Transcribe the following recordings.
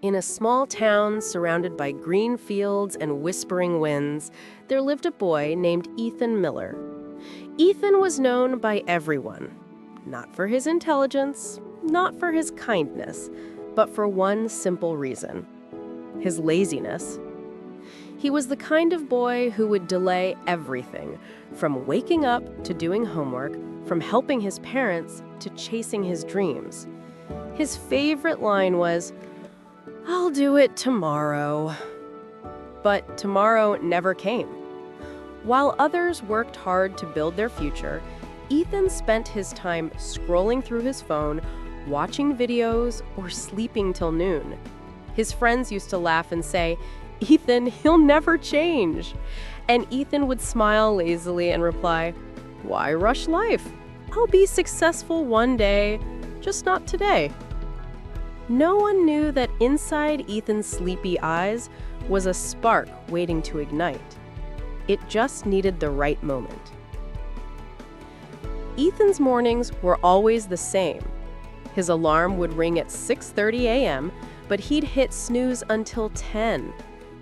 In a small town surrounded by green fields and whispering winds, there lived a boy named Ethan Miller. Ethan was known by everyone, not for his intelligence, not for his kindness, but for one simple reason: his laziness. He was the kind of boy who would delay everything, from waking up to doing homework, from helping his parents to chasing his dreams. His favorite line was, "I'll do it tomorrow." But tomorrow never came. While others worked hard to build their future, Ethan spent his time scrolling through his phone, watching videos, or sleeping till noon. His friends used to laugh and say, "Ethan, he'll never change." And Ethan would smile lazily and reply, "Why rush life? I'll be successful one day, just not today." No one knew that inside Ethan's sleepy eyes was a spark waiting to ignite. It just needed the right moment. Ethan's mornings were always the same. His alarm would ring at 6:30 a.m., but he'd hit snooze until 10.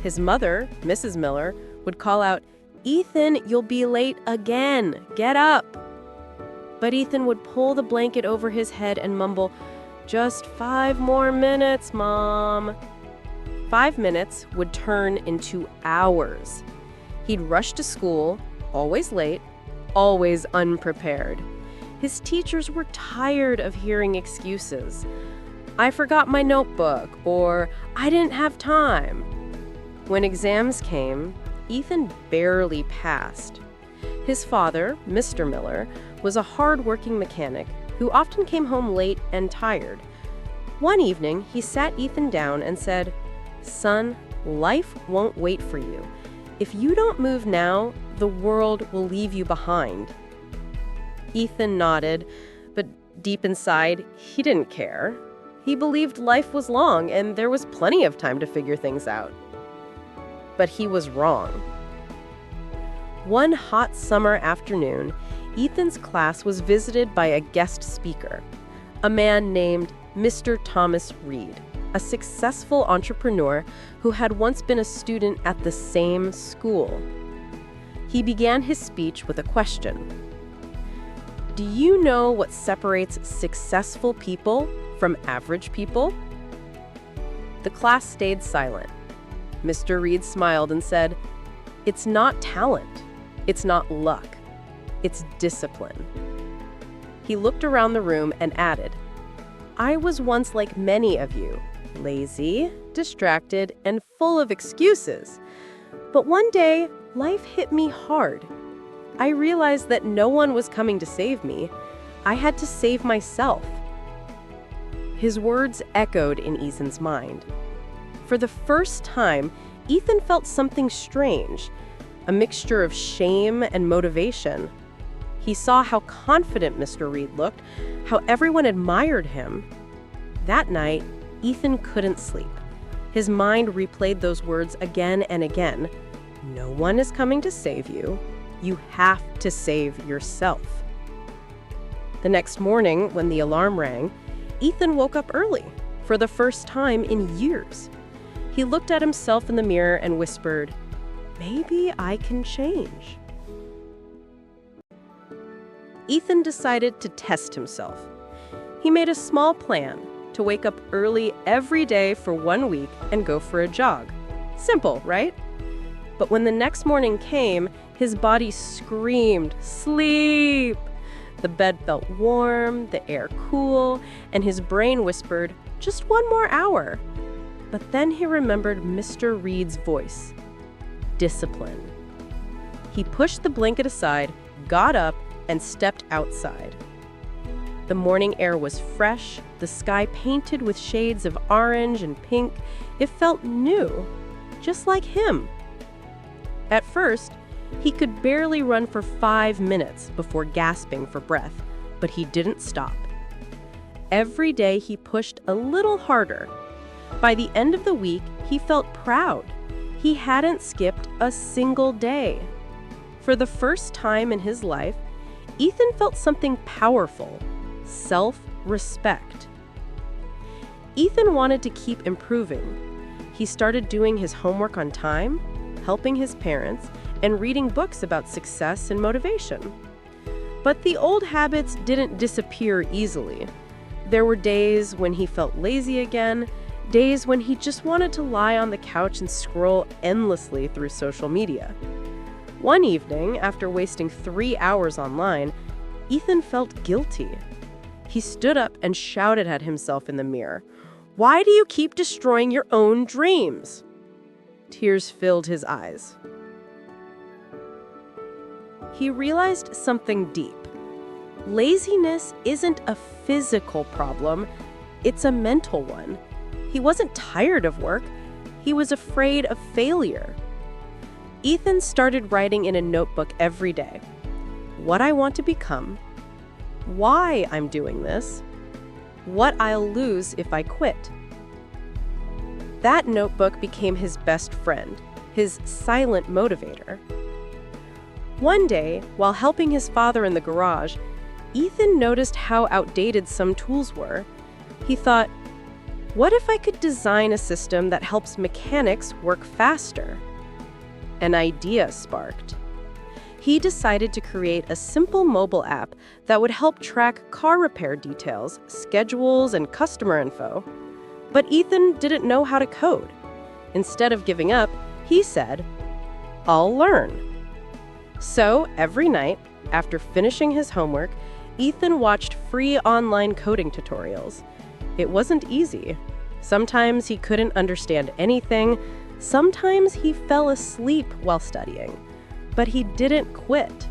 His mother, Mrs. Miller, would call out, "Ethan, you'll be late again. Get up." But Ethan would pull the blanket over his head and mumble, "Just 5 more minutes, Mom." 5 minutes would turn into hours. He'd rush to school, always late, always unprepared. His teachers were tired of hearing excuses. "I forgot my notebook," or "I didn't have time." When exams came, Ethan barely passed. His father, Mr. Miller, was a hard-working mechanic who often came home late and tired. One evening, he sat Ethan down and said, "Son, life won't wait for you. If you don't move now, the world will leave you behind." Ethan nodded, but deep inside, he didn't care. He believed life was long and there was plenty of time to figure things out. But he was wrong. One hot summer afternoon, Ethan's class was visited by a guest speaker, a man named Mr. Thomas Reed, a successful entrepreneur who had once been a student at the same school. He began his speech with a question. "Do you know what separates successful people from average people?" The class stayed silent. Mr. Reed smiled and said, "It's not talent. It's not luck. It's discipline." He looked around the room and added, "I was once like many of you, lazy, distracted, and full of excuses. But one day, life hit me hard. I realized that no one was coming to save me. I had to save myself." His words echoed in Ethan's mind. For the first time, Ethan felt something strange, a mixture of shame and motivation. He saw how confident Mr. Reed looked, how everyone admired him. That night, Ethan couldn't sleep. His mind replayed those words again and again. No one is coming to save you. You have to save yourself. The next morning, when the alarm rang, Ethan woke up early, for the first time in years. He looked at himself in the mirror and whispered, "Maybe I can change." Ethan decided to test himself. He made a small plan to wake up early every day for 1 week and go for a jog. Simple, right? But when the next morning came, his body screamed, "Sleep!" The bed felt warm, the air cool, and his brain whispered, "Just 1 more hour." But then he remembered Mr. Reed's voice. Discipline. He pushed the blanket aside, got up, and stepped outside. The morning air was fresh, the sky painted with shades of orange and pink. It felt new, just like him. At first, he could barely run for 5 minutes before gasping for breath, but he didn't stop. Every day he pushed a little harder. By the end of the week, he felt proud. He hadn't skipped a single day. For the first time in his life, Ethan felt something powerful: self-respect. Ethan wanted to keep improving. He started doing his homework on time, helping his parents, and reading books about success and motivation. But the old habits didn't disappear easily. There were days when he felt lazy again, days when he just wanted to lie on the couch and scroll endlessly through social media. One evening, after wasting 3 hours online, Ethan felt guilty. He stood up and shouted at himself in the mirror, "Why do you keep destroying your own dreams?" Tears filled his eyes. He realized something deep. Laziness isn't a physical problem, it's a mental one. He wasn't tired of work, he was afraid of failure. Ethan started writing in a notebook every day. What I want to become, why I'm doing this, what I'll lose if I quit. That notebook became his best friend, his silent motivator. One day, while helping his father in the garage, Ethan noticed how outdated some tools were. He thought, what if I could design a system that helps mechanics work faster? An idea sparked. He decided to create a simple mobile app that would help track car repair details, schedules, and customer info. But Ethan didn't know how to code. Instead of giving up, he said, "I'll learn." So every night, after finishing his homework, Ethan watched free online coding tutorials. It wasn't easy. Sometimes he couldn't understand anything. Sometimes he fell asleep while studying. But he didn't quit.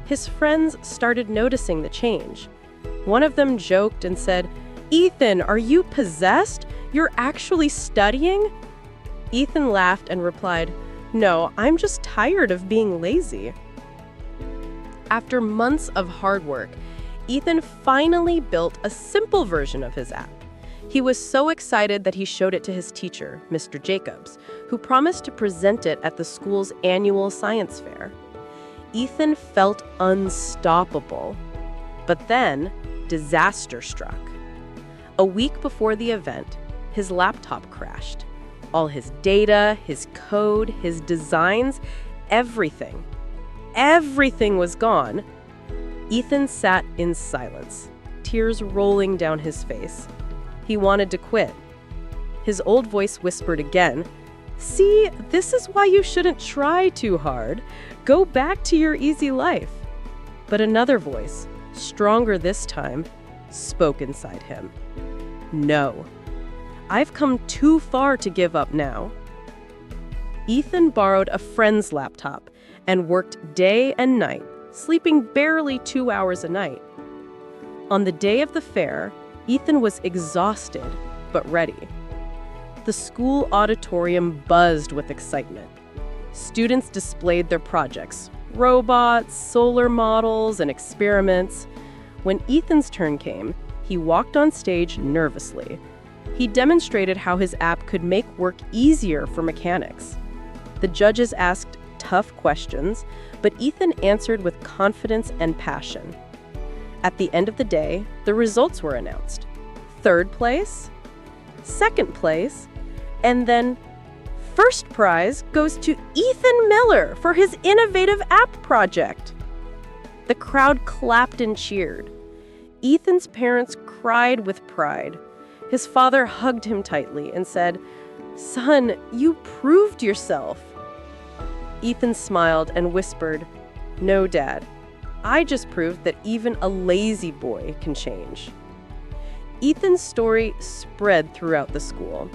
His friends started noticing the change. One of them joked and said, "Ethan, are you possessed? You're actually studying?" Ethan laughed and replied, "No, I'm just tired of being lazy." After months of hard work, Ethan finally built a simple version of his app. He was so excited that he showed it to his teacher, Mr. Jacobs, who promised to present it at the school's annual science fair. Ethan felt unstoppable. But then, disaster struck. A week before the event, his laptop crashed. All his data, his code, his designs, everything was gone. Ethan sat in silence, tears rolling down his face. He wanted to quit. His old voice whispered again, "See, this is why you shouldn't try too hard. Go back to your easy life." But another voice, stronger this time, spoke inside him. "No, I've come too far to give up now." Ethan borrowed a friend's laptop and worked day and night, sleeping barely 2 hours a night. On the day of the fair, Ethan was exhausted, but ready. The school auditorium buzzed with excitement. Students displayed their projects, robots, solar models, and experiments. When Ethan's turn came, he walked on stage nervously. He demonstrated how his app could make work easier for mechanics. The judges asked tough questions, but Ethan answered with confidence and passion. At the end of the day, the results were announced. 3rd place, 2nd place, and then first prize goes to Ethan Miller for his innovative app project. The crowd clapped and cheered. Ethan's parents cried with pride. His father hugged him tightly and said, "Son, you proved yourself." Ethan smiled and whispered, "No, Dad. I just proved that even a lazy boy can change." Ethan's story spread throughout the school.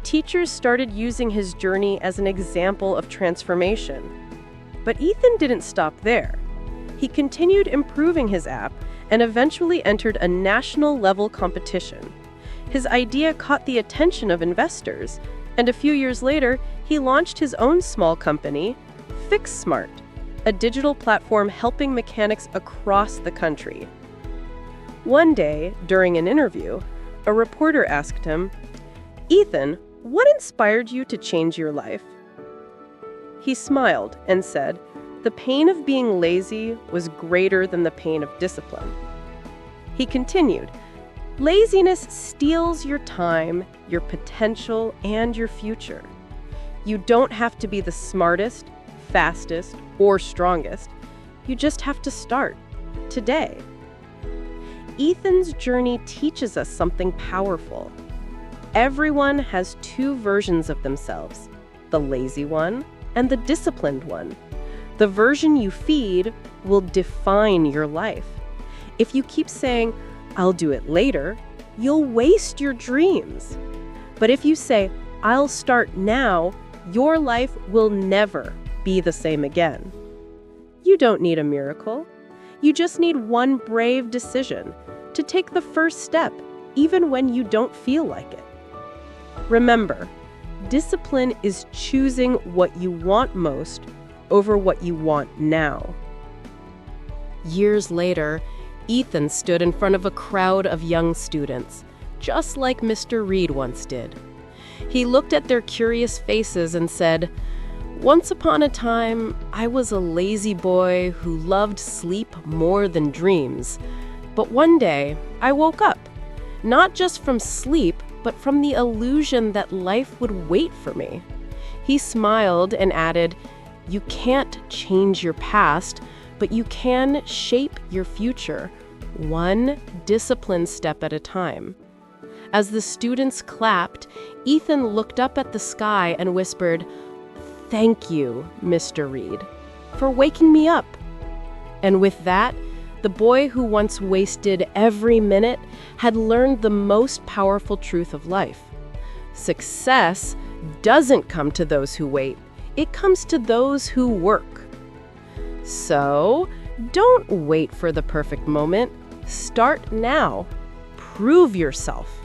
Teachers started using his journey as an example of transformation. But Ethan didn't stop there. He continued improving his app and eventually entered a national-level competition. His idea caught the attention of investors, and a few years later, he launched his own small company, FixSmart, a digital platform helping mechanics across the country. One day, during an interview, a reporter asked him, "Ethan, what inspired you to change your life?" He smiled and said, "The pain of being lazy was greater than the pain of discipline." He continued, Laziness steals your time, your potential, and your future. You don't have to be the smartest, fastest, or strongest. You just have to start today. Ethan's journey teaches us something powerful. Everyone has two versions of themselves, the lazy one and the disciplined one. The version you feed will define your life. If you keep saying, "I'll do it later," you'll waste your dreams. But if you say, "I'll start now," your life will never be the same again. You don't need a miracle. You just need one brave decision to take the first step, even when you don't feel like it. Remember, discipline is choosing what you want most over what you want now. Years later, Ethan stood in front of a crowd of young students, just like Mr. Reed once did. He looked at their curious faces and said, "Once upon a time, I was a lazy boy who loved sleep more than dreams. But one day, I woke up, not just from sleep, but from the illusion that life would wait for me." He smiled and added, "You can't change your past, but you can shape your future, one disciplined step at a time." As the students clapped, Ethan looked up at the sky and whispered, "Thank you, Mr. Reed, for waking me up." And with that, the boy who once wasted every minute had learned the most powerful truth of life. Success doesn't come to those who wait. It comes to those who work. So, don't wait for the perfect moment. Start now. Prove yourself.